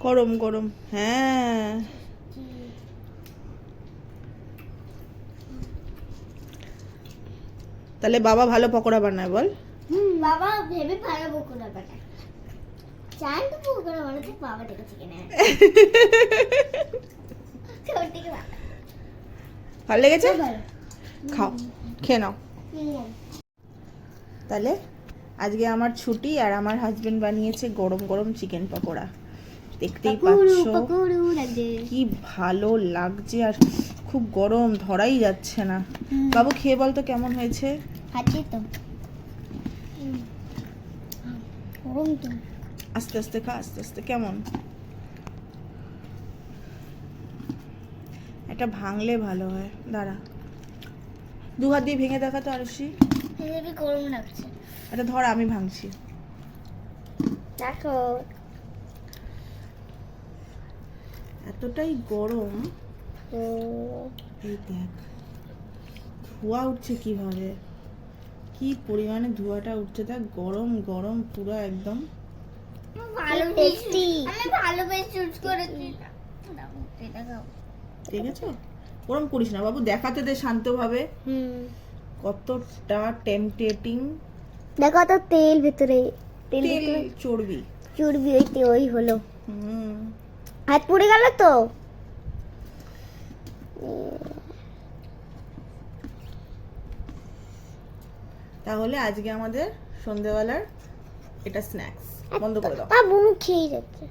গরম গরম, হ্যাঁ। তাহলে বাবা ভালো পকোড়া বানায় বল? বাবা ভেবে ভালো পকোড়া বানায়। চাল তো পকোড়া বানাতে বাবা থেকে চিকেন আনে। ভালো লেগেছে? খাও, খেয়ে নাও। তাহলে আজকে আমার ছুটি, আর আমার হাজবেন্ড বানিয়েছে গরম গরম চিকেন পকোড়া। দেখতেই পাচ্ছ কি ভালো লাগছে, আর খুব গরম, ধরাই যাচ্ছে না। বাবু খেয়ে বল তো কেমন হয়েছে? আস্তে আস্তে খা, আস্তে আস্তে। কেমন? এটা ভাঙলে ভালো হয়, দাঁড়া, দু হাত দিয়ে ভেঙে দেখা তো আরশি। গরম লাগছে। এটা ধর, আমি ভাঙছি। দেখো এতটাই গরম, এই দেখ ধোঁয়া উঠছে কিভাবে, কি পরিমাণে ধোঁয়াটা উঠছে, দেখ গরম গরম পুরো একদম। ভালো টেস্টি, আমি ভালো বেশ চুজ করেছি। ঠিক আছে, গরম করিস না বাবু, দেখাতে দে শান্তভাবে। কতটা টেম্পটেটিং। দেখো তো তেল ভিতরে, তেল চর্বি, চর্বি ওই হলো। হুম। হাত পুড়ে গেল তো। তাহলে আজকে আমাদের সন্ধ্যেবেলার এটা স্ন্যাক্স বন্ধ করে দাও। বুনু খেয়ে যাচ্ছে।